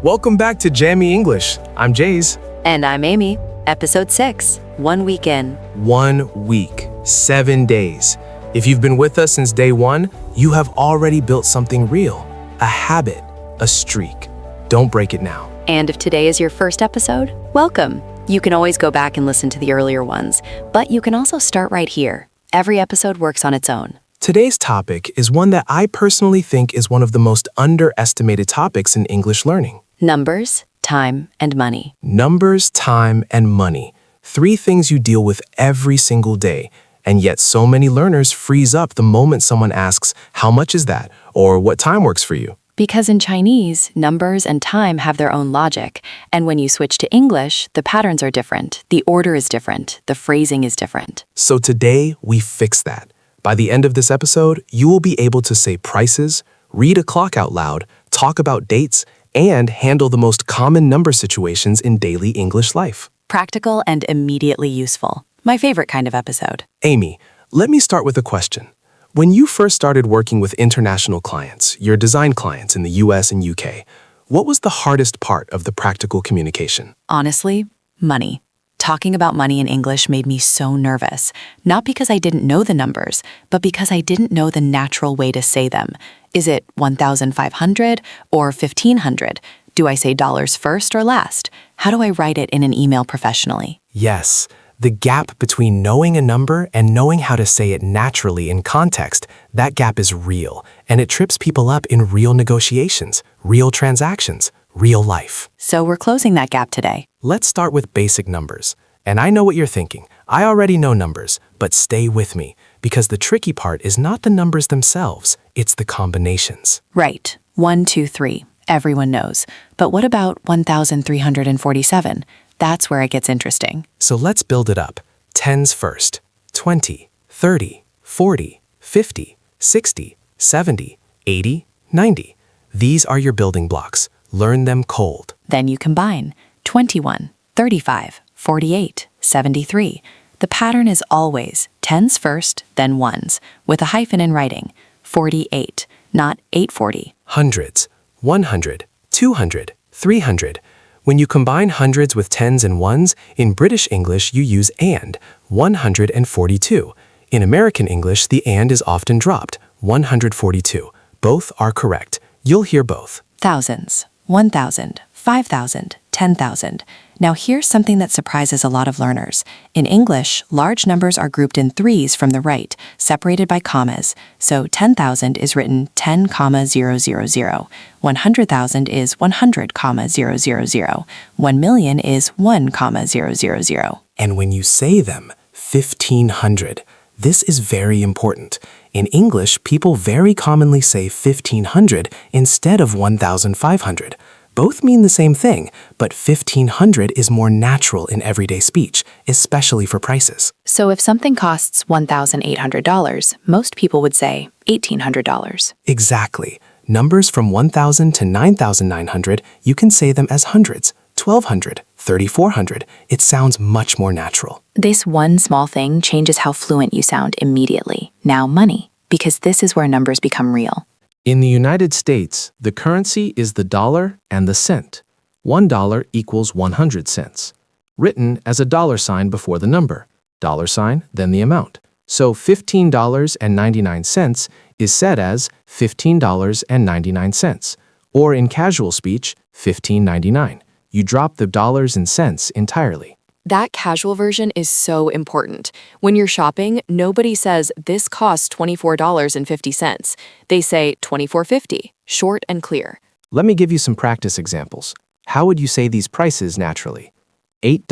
Welcome back to Jamyy English. I'm Jays. And I'm Amy. Episode 6, 1 week in. 1 week, 7 days. If you've been with us since day one, you have already built something real. A habit, a streak. Don't break it now. And if today is your first episode, welcome. You can always go back and listen to the earlier ones, but you can also start right here. Every episode works on its own. Today's topic is one that I personally think is one of the most underestimated topics in English learning. Numbers, time, and money. Numbers, time, and money. 3 things you deal with every single day. And yet so many learners freeze up the moment someone asks, how much is that? Or what time works for you? Because in Chinese, numbers and time have their own logic. And when you switch to English, the patterns are different. The order is different. The phrasing is different. So today, we fix that. By the end of this episode, you will be able to say prices, read a clock out loud, talk about dates, and handle the most common number situations in daily English life. Practical and immediately useful. My favorite kind of episode. Amy, let me start with a question. When you first started working with international clients, your design clients in the US and UK, what was the hardest part of the practical communication? Honestly, money. Talking about money in English made me so nervous, not because I didn't know the numbers, but because I didn't know the natural way to say them. Is it 1,500 or 1,500? Do I say dollars first or last? How do I write it in an email professionally? Yes, the gap between knowing a number and knowing how to say it naturally in context, that gap is real, and it trips people up in real negotiations, real transactions, real life. So we're closing that gap today. Let's start with basic numbers. And I know what you're thinking. I already know numbers, but stay with me, because the tricky part is not the numbers themselves, it's the combinations. Right. 1, 2, 3. Everyone knows. But what about 1,347? That's where it gets interesting. So let's build it up. Tens first. 20, 30, 40, 50, 60, 70, 80, 90. These are your building blocks. Learn them cold. Then you combine 21, 35, 48, 73. The pattern is always tens first, then ones, with a hyphen in writing. 48, not 840. Hundreds. 100, 200, 300. When you combine hundreds with tens and ones, in British English you use and, 142. In American English, the and is often dropped, 142. Both are correct. You'll hear both. Thousands, 1,000, 5,000, 10,000. Now here's something that surprises a lot of learners. In English, large numbers are grouped in threes from the right, separated by commas. So 10,000 is written 10, 000. 100,000 is 100, 000. 1 million is 1, 000. And when you say them, 1,500, this is very important. In English, people very commonly say 1,500 instead of 1,500. Both mean the same thing, but 1,500 is more natural in everyday speech, especially for prices. So if something costs $1,800, most people would say $1,800. Exactly. Numbers from 1,000 to 9,900, you can say them as hundreds, 1,200, 3,400. It sounds much more natural. This one small thing changes how fluent you sound immediately. Now money, because this is where numbers become real. In the United States, the currency is the dollar and the cent. $1 equals 100 cents. Written as a dollar sign before the number. Dollar sign, then the amount. So $15.99 is said as $15.99. Or in casual speech, $15.99. You drop the dollars and cents entirely. That casual version is so important. When you're shopping, nobody says, this costs $24.50. They say $24.50, short and clear. Let me give you some practice examples. How would you say these prices naturally? $8.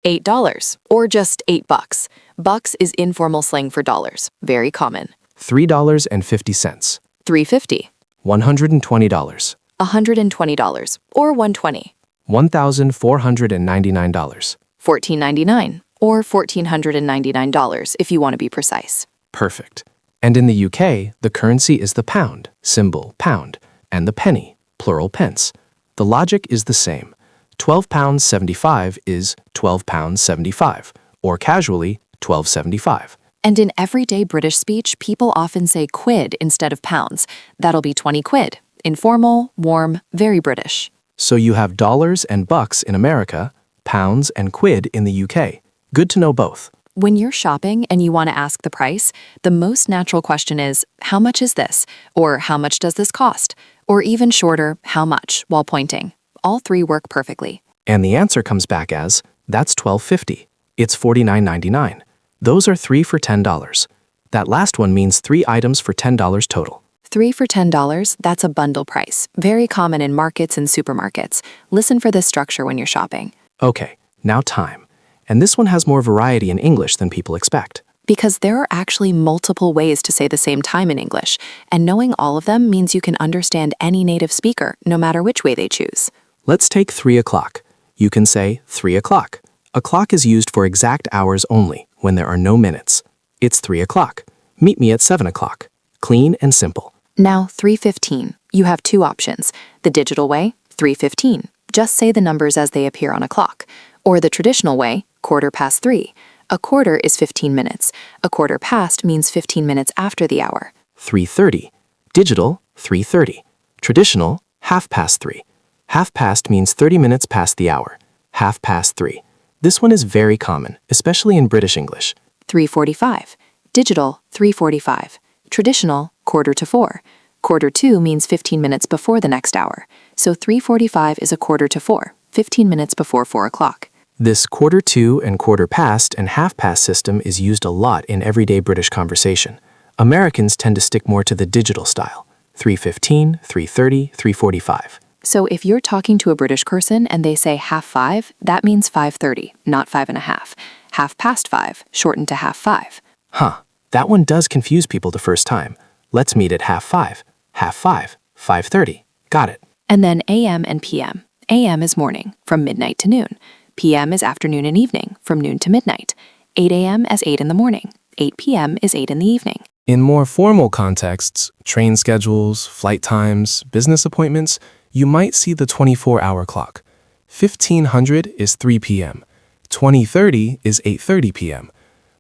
$8, or just $8. Bucks is informal slang for dollars, very common. $3.50. $3.50. $120. $120, or $120. $1,499. $1,499, or $1,499 if you want to be precise. Perfect. And in the UK, the currency is the pound, symbol pound, and the penny, plural pence. The logic is the same. £12.75 is £12.75, or casually, $12.75. And in everyday British speech, people often say quid instead of pounds. That'll be 20 quid. Informal, warm, very British. So you have dollars and bucks in America, pounds and quid in the UK. Good to know both. When you're shopping and you want to ask the price, the most natural question is, how much is this? Or how much does this cost? Or even shorter, how much, while pointing. All three work perfectly. And the answer comes back as, that's $12.50. It's $49.99. Those are 3 for $10. That last one means 3 items for $10 total. 3 for $10, that's a bundle price. Very common in markets and supermarkets. Listen for this structure when you're shopping. Okay, now time. And this one has more variety in English than people expect. Because there are actually multiple ways to say the same time in English, and knowing all of them means you can understand any native speaker, no matter which way they choose. Let's take 3 o'clock. You can say 3 o'clock. A clock is used for exact hours only, when there are no minutes. It's 3 o'clock. Meet me at 7 o'clock. Clean and simple. Now, 3:15. You have 2 options. The digital way, 3:15. Just say the numbers as they appear on a clock. Or the traditional way, 3:15. A quarter is 15 minutes. A quarter past means 15 minutes after the hour. 3:30. Digital, 3:30. Traditional, 3:30. 3:30 means 30 minutes past the hour. 3:30. This one is very common, especially in British English. 3:45. Digital, 3:45. Traditional, 3:45. 3:45 means 15 minutes before the next hour. So 3:45 is 3:45, 15 minutes before 4 o'clock. This 2:45 and quarter past and half past system is used a lot in everyday British conversation. Americans tend to stick more to the digital style. 3:15, 3:30, 3:45. So if you're talking to a British person and they say 5:30, that means 5:30, not 5:30. 5:30, shortened to 5:30. Huh, that one does confuse people the first time. Let's meet at 5:30. 5:30, 5:30. Got it. And then AM and PM. AM is morning, from midnight to noon. PM is afternoon and evening, from noon to midnight. 8 a.m. as 8 in the morning. 8 p.m. is 8 in the evening. In more formal contexts, train schedules, flight times, business appointments, you might see the 24-hour clock. 1500 is 3 p.m. 2030 is 8:30 p.m.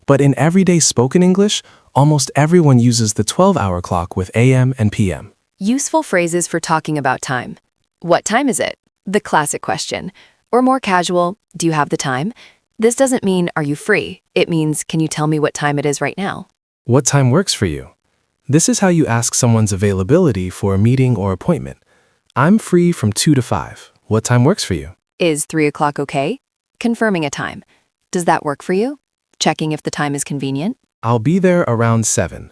But in everyday spoken English, almost everyone uses the 12-hour clock with AM and PM. Useful phrases for talking about time. What time is it? The classic question. Or more casual, do you have the time? This doesn't mean, are you free? It means, can you tell me what time it is right now? What time works for you? This is how you ask someone's availability for a meeting or appointment. I'm free from 2 to 5. What time works for you? Is 3 o'clock okay? Confirming a time. Does that work for you? Checking if the time is convenient? I'll be there around 7.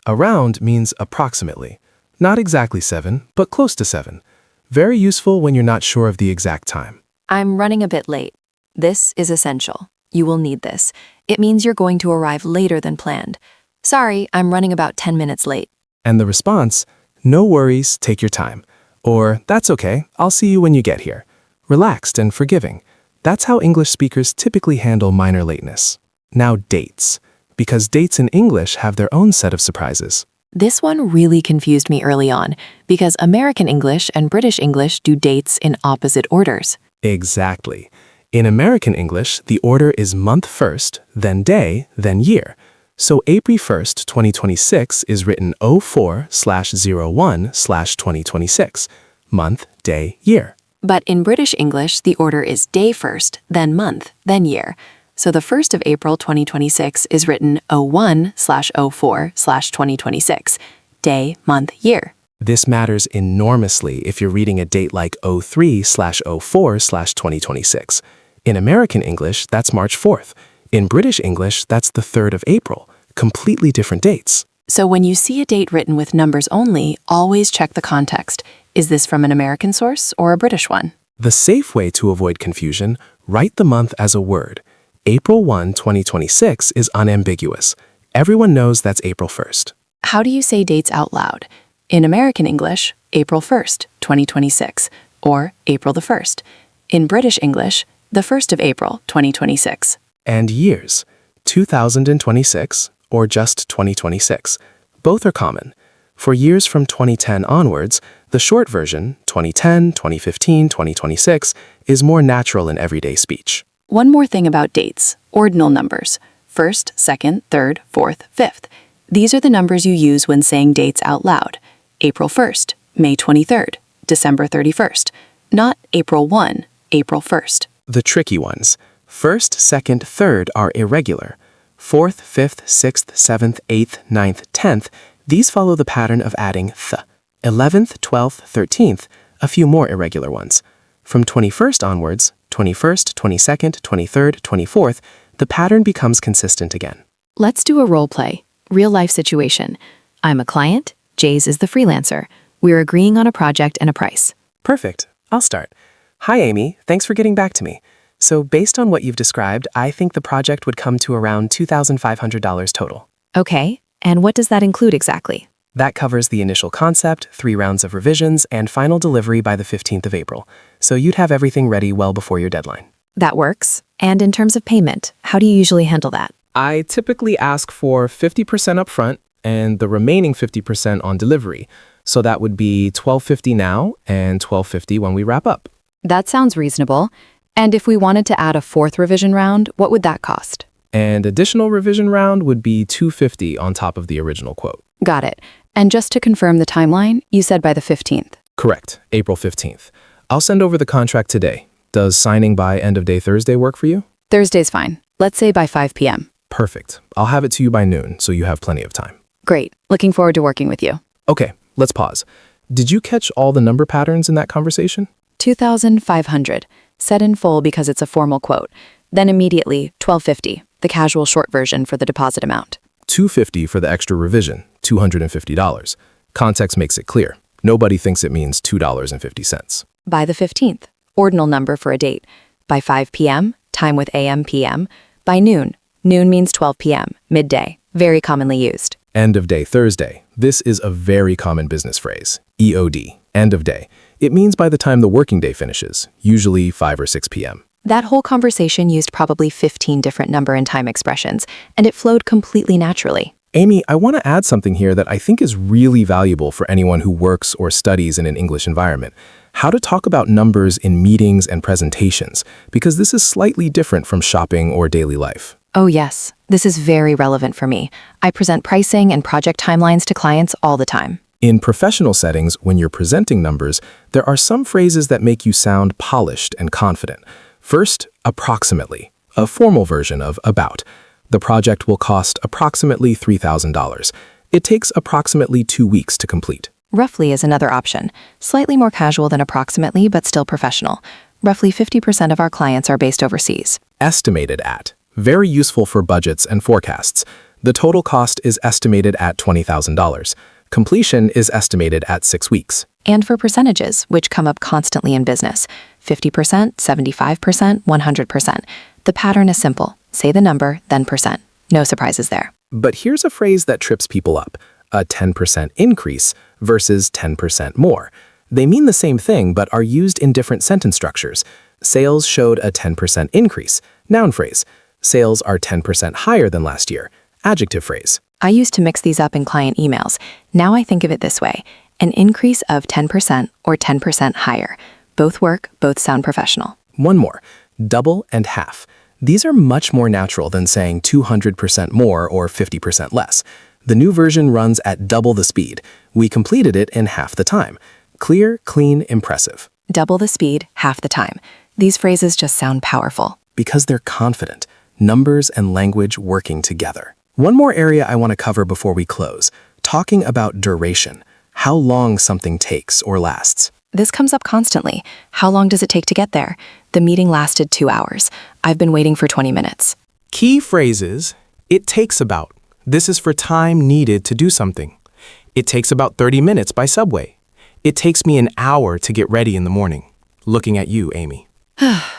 Around means approximately. Not exactly 7, but close to 7. Very useful when you're not sure of the exact time. I'm running a bit late. This is essential. You will need this. It means you're going to arrive later than planned. Sorry, I'm running about 10 minutes late. And the response, no worries, take your time. Or, that's okay, I'll see you when you get here. Relaxed and forgiving. That's how English speakers typically handle minor lateness. Now dates. Because dates in English have their own set of surprises. This one really confused me early on, because American English and British English do dates in opposite orders. Exactly. In American English, the order is month first, then day, then year. So April 1st, 2026 is written 04/01/2026. Month, day, year. But in British English, the order is day first, then month, then year. So the 1st of April 2026 is written 01/04/2026. Day, month, year. This matters enormously if you're reading a date like 03/04/2026. In American English, that's March 4th. In British English, that's the 3rd of April. Completely different dates. So when you see a date written with numbers only, always check the context. Is this from an American source or a British one? The safe way to avoid confusion, write the month as a word. April 1, 2026 is unambiguous. Everyone knows that's April 1st. How do you say dates out loud? In American English, April 1st, 2026, or April the 1st. In British English, the 1st of April, 2026. And years, 2026 or just 2026. Both are common. For years from 2010 onwards, the short version, 2010, 2015, 2026, is more natural in everyday speech. One more thing about dates, ordinal numbers. 1st, 2nd, 3rd, 4th, 5th. These are the numbers you use when saying dates out loud. April 1st, May 23rd, December 31st. not April 1, April 1st. The tricky ones. First, second, third are irregular. Fourth, fifth, sixth, seventh, eighth, ninth, 10th, these follow the pattern of adding th. 11th, 12th, 13th, a few more irregular ones. From 21st onwards, 21st, 22nd, 23rd, 24th, the pattern becomes consistent again. Let's do a role play. Real-life situation. I'm a client. Jays is the freelancer. We're agreeing on a project and a price. Perfect. I'll start. Hi, Amy. Thanks for getting back to me. So based on what you've described, I think the project would come to around $2,500 total. Okay, and what does that include exactly? That covers the initial concept, 3 rounds of revisions, and final delivery by the 15th of April. So you'd have everything ready well before your deadline. That works. And in terms of payment, how do you usually handle that? I typically ask for 50% upfront and the remaining 50% on delivery. So that would be $1,250 now and $1,250 when we wrap up. That sounds reasonable. And if we wanted to add a 4th revision round, what would that cost? And additional revision round would be $250 on top of the original quote. Got it. And just to confirm the timeline, you said by the 15th. Correct, April 15th. I'll send over the contract today. Does signing by end of day Thursday work for you? Thursday's fine. Let's say by 5 p.m. Perfect. I'll have it to you by noon, so you have plenty of time. Great. Looking forward to working with you. Okay, let's pause. Did you catch all the number patterns in that conversation? 2,500. Said in full because it's a formal quote. Then immediately, $1,250, the casual short version for the deposit amount. $250 for the extra revision, $250. Context makes it clear. Nobody thinks it means $2.50. By the 15th, ordinal number for a date. By 5 p.m., time with AM, PM. By noon, noon means 12 p.m., midday, very commonly used. End of day Thursday. This is a very common business phrase. EOD, end of day. It means by the time the working day finishes, usually 5 or 6 p.m. That whole conversation used probably 15 different number and time expressions, and it flowed completely naturally. Amy, I want to add something here that I think is really valuable for anyone who works or studies in an English environment. How to talk about numbers in meetings and presentations, because this is slightly different from shopping or daily life. Oh yes, this is very relevant for me. I present pricing and project timelines to clients all the time. In professional settings, when you're presenting numbers, there are some phrases that make you sound polished and confident. First, approximately, a formal version of about. The project will cost approximately $3,000. It takes approximately 2 weeks to complete. Roughly is another option, slightly more casual than approximately, but still professional. Roughly 50% of our clients are based overseas. Estimated at, very useful for budgets and forecasts. The total cost is estimated at $20,000. Completion is estimated at 6 weeks. And for percentages, which come up constantly in business, 50%, 75%, 100%. The pattern is simple. Say the number, then percent. No surprises there. But here's a phrase that trips people up. A 10% increase versus 10% more. They mean the same thing, but are used in different sentence structures. Sales showed a 10% increase. Noun phrase. Sales are 10% higher than last year. Adjective phrase. I used to mix these up in client emails. Now I think of it this way. An increase of 10% or 10% higher. Both work, both sound professional. One more. Double and half. These are much more natural than saying 200% more or 50% less. The new version runs at double the speed. We completed it in half the time. Clear, clean, impressive. Double the speed, half the time. These phrases just sound powerful. Because they're confident. Numbers and language working together. One more area I want to cover before we close. Talking about duration. How long something takes or lasts. This comes up constantly. How long does it take to get there? The meeting lasted 2 hours. I've been waiting for 20 minutes. Key phrases. It takes about. This is for time needed to do something. It takes about 30 minutes by subway. It takes me an hour to get ready in the morning. Looking at you, Amy.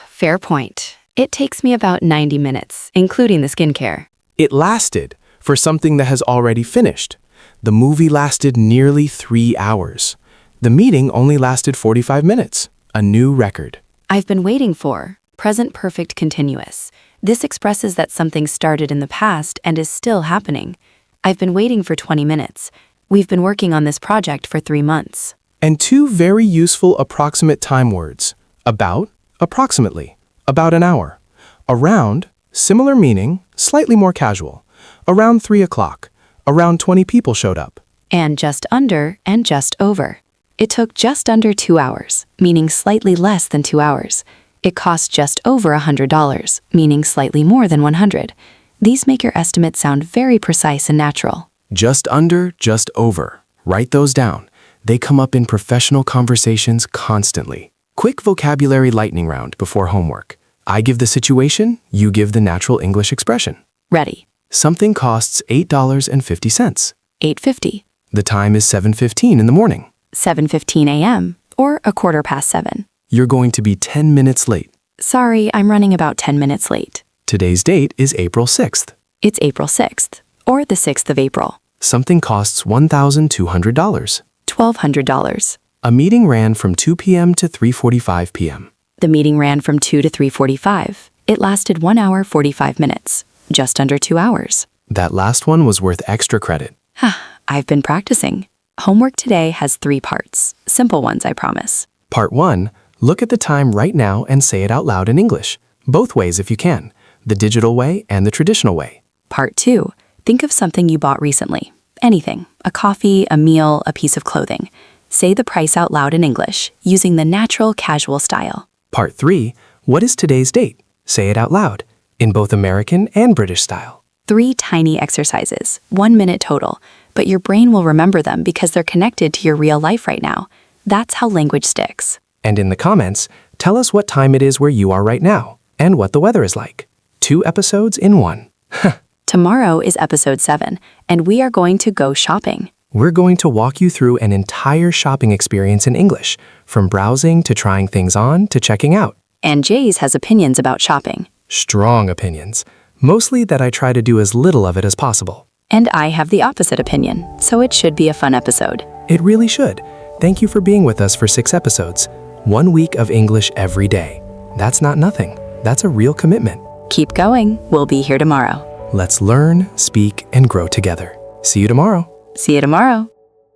Fair point. It takes me about 90 minutes, including the skincare. It lasted for something that has already finished. The movie lasted nearly 3 hours. The meeting only lasted 45 minutes. A new record. I've been waiting for present perfect continuous. This expresses that something started in the past and is still happening. I've been waiting for 20 minutes. We've been working on this project for 3 months. And 2 very useful approximate time words. About, approximately, about an hour. Around, similar meaning, slightly more casual. Around 3 o'clock. Around 20 people showed up. And just under and just over. It took just under 2 hours, meaning slightly less than 2 hours. It cost just over $100, meaning slightly more than 100. These make your estimates sound very precise and natural. Just under, just over. Write those down. They come up in professional conversations constantly. Quick vocabulary lightning round before homework. I give the situation, you give the natural English expression. Ready. Something costs $8.50. $8.50. The time is 7:15 in the morning. 7:15 a.m. or 7:15. You're going to be 10 minutes late. Sorry, I'm running about 10 minutes late. Today's date is April 6th. It's April 6th, or the 6th of April. Something costs $1,200. $1,200. A meeting ran from 2 p.m. to 3:45 p.m. The meeting ran from 2 to 3:45. It lasted 1 hour 45 minutes, just under 2 hours. That last one was worth extra credit. I've been practicing. Homework today has 3 parts. Simple ones, I promise. Part 1. Look at the time right now and say it out loud in English. Both ways if you can. The digital way and the traditional way. Part 2. Think of something you bought recently. Anything. A coffee, a meal, a piece of clothing. Say the price out loud in English, using the natural, casual style. Part 3. What is today's date? Say it out loud, in both American and British style. 3 tiny exercises, 1 minute total, but your brain will remember them because they're connected to your real life right now. That's how language sticks. And in the comments, tell us what time it is where you are right now, and what the weather is like. 2 episodes in 1. Tomorrow is episode 7, and we are going to go shopping. We're going to walk you through an entire shopping experience in English, from browsing to trying things on to checking out. And Jays has opinions about shopping. Strong opinions. Mostly that I try to do as little of it as possible. And I have the opposite opinion, so it should be a fun episode. It really should. Thank you for being with us for 6 episodes. 1 week of English every day. That's not nothing. That's a real commitment. Keep going. We'll be here tomorrow. Let's learn, speak, and grow together. See you tomorrow. See you tomorrow.